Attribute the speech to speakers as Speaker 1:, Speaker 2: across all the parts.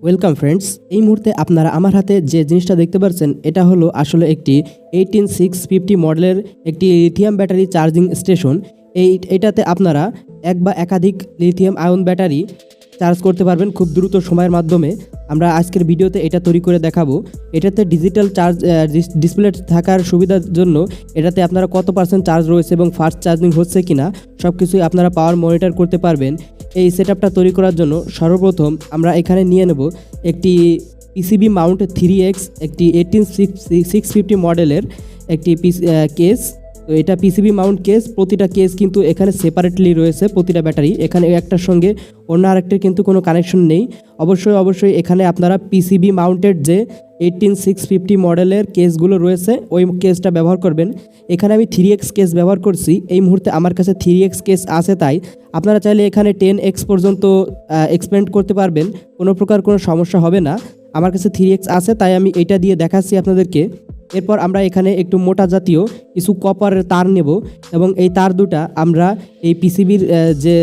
Speaker 1: Welcome friends, এই মুহূর্তে আপনারা আমার হাতে যে জিনিসটা দেখতে পাচ্ছেন এটা হলো আসলে একটি 18650 মডেলের একটি লিথিয়াম ব্যাটারি চার্জিং স্টেশন। এটাতে আপনারা এক বা একাধিক লিথিয়াম আয়ন ব্যাটারি চার্জ করতে পারবেন খুব দ্রুত সময়ের মাধ্যমে। আমরা আজকের ভিডিওতে এটা তৈরি করে দেখাবো। এটাতে ডিজিটাল চার্জ ডিসপ্লে থাকার সুবিধার জন্য এটাতে আপনারা কত পার্সেন্ট চার্জ রয়েছে এবং ফাস্ট চার্জিং হচ্ছে কিনা সব কিছুই আপনারা পাওয়ার মনিটর করতে পারবেন। এই সেটআপটা তৈরি করার জন্য সর্বপ্রথম আমরা এখানে নিয়ে নেব একটি পিসিবি মাউন্ট 3X একটি 18650 মডেলের একটি কেস। তো এটা পিসিবি মাউন্ট কেস, প্রতিটা কেস কিন্তু এখানে সেপারেটলি রয়েছে। প্রতিটা ব্যাটারি এখানে একটার সঙ্গে অন্য আরেকটার কিন্তু কোনো কানেকশন নেই। অবশ্যই এখানে আপনারা পিসিবি মাউন্টেড যে 18650 মডেলের কেসগুলো রয়েছে ওই কেসটা ব্যবহার করবেন। এখানে আমি 3X কেস ব্যবহার করছি। এই মুহূর্তে আমার কাছে 3X কেস আছে, তাই আপনারা চাইলে এখানে 10X পর্যন্ত এক্সপেন্ড করতে পারবেন, কোনো প্রকার কোনো সমস্যা হবে না। আমার কাছে 3X আছে, তাই আমি এটা দিয়ে দেখাচ্ছি আপনাদেরকে। এরপর আমরা এখানে একটু মোটা জাতীয় কিছু কপারের তার নেব এবং এই তার দুটা আমরা এই পিসিবির যে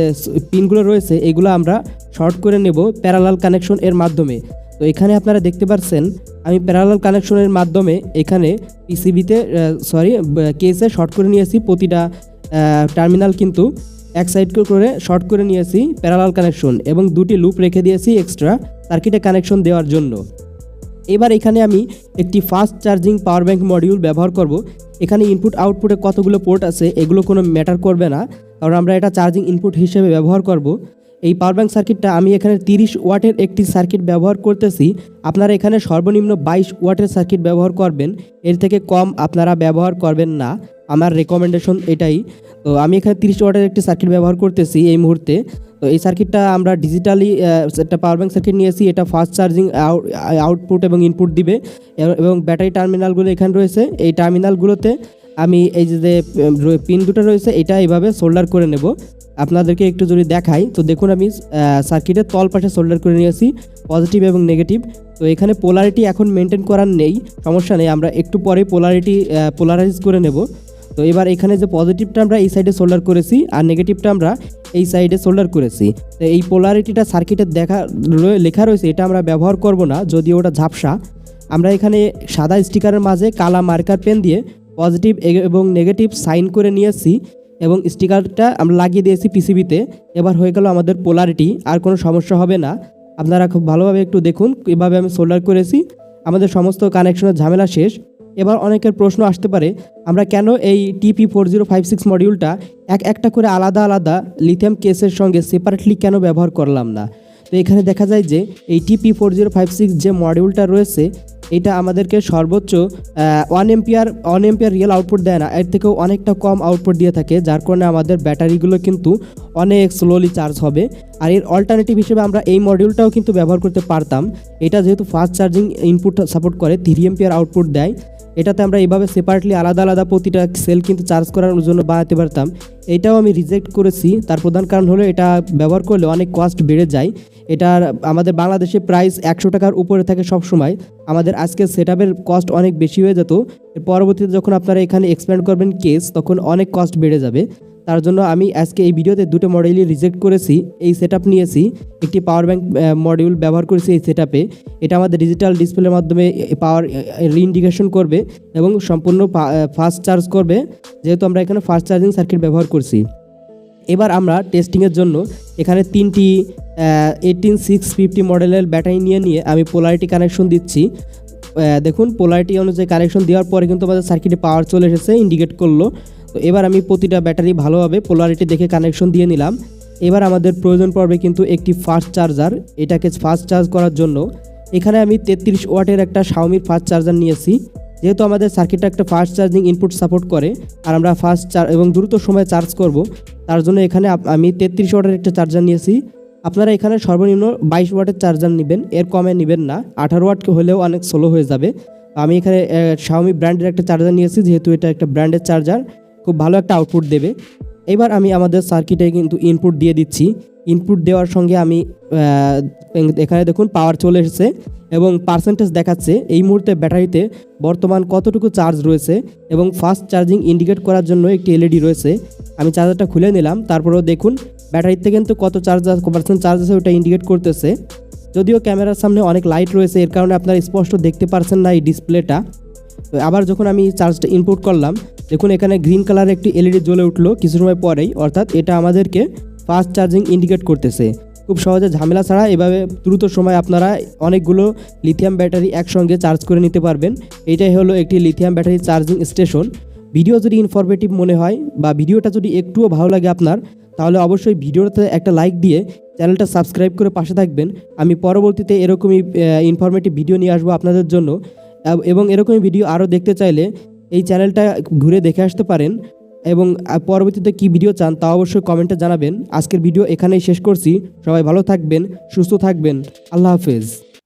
Speaker 1: পিনগুলো রয়েছে এগুলো আমরা শর্ট করে নেব প্যারালাল কানেকশন এর মাধ্যমে। তো এখানে আপনারা দেখতে পাচ্ছেন আমি প্যারালাল কানেকশনের মাধ্যমে এখানে পিসিবিতে কেসে শর্ট করে নিয়েছি। প্রতিটা টার্মিনাল কিন্তু এক সাইড করে শর্ট করে নিয়েছি প্যারালাল কানেকশন এবং দুটি লুপ রেখে দিয়েছি এক্সট্রা সার্কিটে কানেকশন দেওয়ার জন্য। এবার এখানে আমি একটি fast charging power bank module ব্যবহার করব। এখানে ইনপুট আউটপুটে কতগুলো পোর্ট আছে এগুলো কোনো ম্যাটার করবে না, কারণ আমরা এটা চার্জিং ইনপুট হিসেবে ব্যবহার করব। এই পাওয়ার ব্যাংক সার্কিটটা আমি এখানে 30 ওয়াটের একটি সার্কিট ব্যবহার করতেছি। আপনারা এখানে সর্বনিম্ন 22 ওয়াটের সার্কিট ব্যবহার করবেন, এর থেকে কম আপনারা ব্যবহার করবেন না, আমার রেকমেন্ডেশন এটাই। তো আমি এখানে 30 ওয়াটের একটি সার্কিট ব্যবহার করতেছি এই মুহূর্তে। তো এই সার্কিটটা আমরা ডিজিটালি একটা পাওয়ার ব্যাংক সার্কিট নিয়েছি। এটা ফাস্ট চার্জিং আউটপুট এবং ইনপুট দিবে এবং ব্যাটারি টার্মিনালগুলো এখানে রয়েছে। এই টার্মিনালগুলোতে আমি এই যে পিন দুটো রয়েছে এটা এইভাবে সোল্ডার করে নেব। আপনাদেরকে একটু যদি দেখাই তো দেখুন আমি সার্কিটের তল পাশে সোল্ডার করে নিয়েছি পজিটিভ এবং নেগেটিভ। তো এখানে পোলারিটি এখন মেনটেন করার নেই, সমস্যা নেই, আমরা একটু পরে পোলারাইজ করে নেব। তো এবার এখানে যে পজিটিভটা আমরা এই সাইডে সোল্ডার করেছি আর নেগেটিভটা আমরা এই সাইডে সোল্ডার করেছি। তো এই পোলারিটিটা সার্কিটে লেখা রয়েছে এটা আমরা ব্যবহার করব না, যদিও ওটা ঝাপসা। আমরা এখানে সাদা স্টিকারের মাঝে কালা মার্কার পেন দিয়ে পজিটিভ এবং নেগেটিভ সাইন করে নিয়েছি এবং স্টিকারটা আমরা লাগিয়ে দিয়েছি পিসিবিতে। এবার হয়ে গেল আমাদের পোলারিটি, আর কোনো সমস্যা হবে না। আপনারা খুব ভালোভাবে একটু দেখুন এভাবে আমি সোল্ডার করেছি, আমাদের সমস্ত কানেকশনের ঝামেলা শেষ। এবার অনেকের প্রশ্ন আসতে পারে আমরা কেন এই TP4056 মডিউলটা একটা করে আলাদা আলাদা লিথিয়াম কেসের সঙ্গে সেপারেটলি কেন ব্যবহার করলাম না। তো এখানে দেখা যায় যে এই TP4056 যে মডিউলটা রয়েছে এটা আমাদেরকে সর্বোচ্চ 1 এম্পিয়ার রিয়েল আউটপুট দেয় না, এর থেকেও অনেকটা কম আউটপুট দিয়ে থাকে, যার কারণে আমাদের ব্যাটারিগুলো কিন্তু অনেক স্লোলি চার্জ হবে। আর এর অল্টারনেটিভ হিসেবে আমরা এই মডিউলটাও কিন্তু ব্যবহার করতে পারতাম। এটা যেহেতু ফাস্ট চার্জিং ইনপুট সাপোর্ট করে 3 এম্পিয়ার আউটপুট দেয়, এটাতে আমরা এইভাবে সেপারেটলি আলাদা আলাদা প্রতিটা সেল কিন্তু চার্জ করার জন্য বানাতে পারতাম। এটাও আমি রিজেক্ট করেছি, তার প্রধান কারণ হলো এটা ব্যবহার করলে অনেক কস্ট বেড়ে যায়। এটার আমাদের বাংলাদেশে প্রাইস 100 টাকার উপরে থাকে সব সময়। আমাদের আজকে সেটআপের কস্ট অনেক বেশি হয়ে যেত, এর পরবর্তীতে যখন আপনারা এখানে এক্সপ্যান্ড করবেন কেস তখন অনেক কস্ট বেড়ে যাবে। তার জন্য আমি আজকে এই ভিডিওতে দুটো মডেলই রিজেক্ট করেছি। এই সেটআপ নিয়েছি, একটি পাওয়ার ব্যাংক মডিউল ব্যবহার করেছি এই সেটআপে। এটা আমাদের ডিজিটাল ডিসপ্লের মাধ্যমে পাওয়ার রিইন্ডিকেশন করবে এবং সম্পূর্ণ ফাস্ট চার্জ করবে, যেহেতু আমরা এখানে ফাস্ট চার্জিং সার্কিট ব্যবহার করছি। এবার আমরা টেস্টিংয়ের জন্য এখানে 3টি 18650 মডেলের ব্যাটারি নিয়ে আমি পোলারিটি কানেকশন দিচ্ছি। দেখুন পোলারিটি অনুযায়ী কানেকশন দেওয়ার পরে কিন্তু আমাদের সার্কিটে পাওয়ার চলে এসেছে, ইন্ডিকেট করলো। তো এবার আমি প্রতিটা ব্যাটারি ভালোভাবে পোলারিটি দেখে কানেকশন দিয়ে নিলাম। এবার আমাদের প্রয়োজন পড়বে কিন্তু একটি ফাস্ট চার্জার। এটাকে ফাস্ট চার্জ করার জন্য এখানে আমি 33 ওয়াটের একটা শাওমির ফাস্ট চার্জার নিয়েছি। যেহেতু আমাদের সার্কিটটা একটা ফাস্ট চার্জিং ইনপুট সাপোর্ট করে আর আমরা ফাস্ট এবং দ্রুত সময়ে চার্জ করব, তার জন্য এখানে আমি 33 ওয়াটের একটা চার্জার নিয়েছি। আপনারা এখানে সর্বনিম্ন 22 ওয়াটের চার্জার নেবেন, এর কমে নেবেন না, 18 ওয়াট হলেও অনেক স্লো হয়ে যাবে। আমি এখানে শাওমি ব্র্যান্ডের একটা চার্জার নিয়েছি, যেহেতু এটা একটা ব্র্যান্ডের চার্জার, খুব ভালো একটা আউটপুট দেবে। এবার আমি আমাদের সার্কিটে কিন্তু ইনপুট দিয়ে দিচ্ছি। ইনপুট দেওয়ার সঙ্গে আমি এখানে দেখুন পাওয়ার চলে এসেছে এবং পার্সেন্টেজ দেখাচ্ছে এই মুহূর্তে ব্যাটারিতে বর্তমান কতটুকু চার্জ রয়েছে এবং ফাস্ট চার্জিং ইন্ডিকেট করার জন্য একটি এলইডি রয়েছে। আমি চার্জারটা খুলে নিলাম, তারপরেও দেখুন ব্যাটারিতে কিন্তু কত পার্সেন্ট চার্জ আছে ওটা ইন্ডিকেট করতেছে। যদিও ক্যামেরার সামনে অনেক লাইট রয়েছে, এর কারণে আপনারা স্পষ্ট দেখতে পারছেন না এই ডিসপ্লেটা। তো আবার যখন আমি চার্জটা ইনপুট করলাম, দেখুন এখানে গ্রিন কালার একটি এলইডি জ্বলে উঠলো কিছু সময় পরেই, অর্থাৎ এটা আমাদেরকে ফাস্ট চার্জিং ইন্ডিকেট করতেছে। খুব সহজে ঝামেলা ছাড়া এভাবে দ্রুত সময় আপনারা অনেকগুলো লিথিয়াম ব্যাটারি একসঙ্গে চার্জ করে নিতে পারবেন। এটাই হলো একটি lithium battery charging station. Video যদি ইনফরমেটিভ মনে হয় বা ভিডিওটা যদি একটুও ভালো লাগে আপনার, তাহলে অবশ্যই ভিডিওতে একটা লাইক দিয়ে চ্যানেলটা সাবস্ক্রাইব করে পাশে থাকবেন। আমি পরবর্তীতে এরকমই ইনফরমেটিভ ভিডিও নিয়ে আসবো আপনাদের জন্য, এবং এরকমই ভিডিও আরও দেখতে চাইলে এই চ্যানেলটা ঘুরে দেখে আসতে পারেন। এবং পরবর্তীতে কী ভিডিও চান তা অবশ্যই কমেন্টে জানাবেন। আজকের ভিডিও এখানেই শেষ করছি। সবাই ভালো থাকবেন, সুস্থ থাকবেন। আল্লাহ হাফেজ।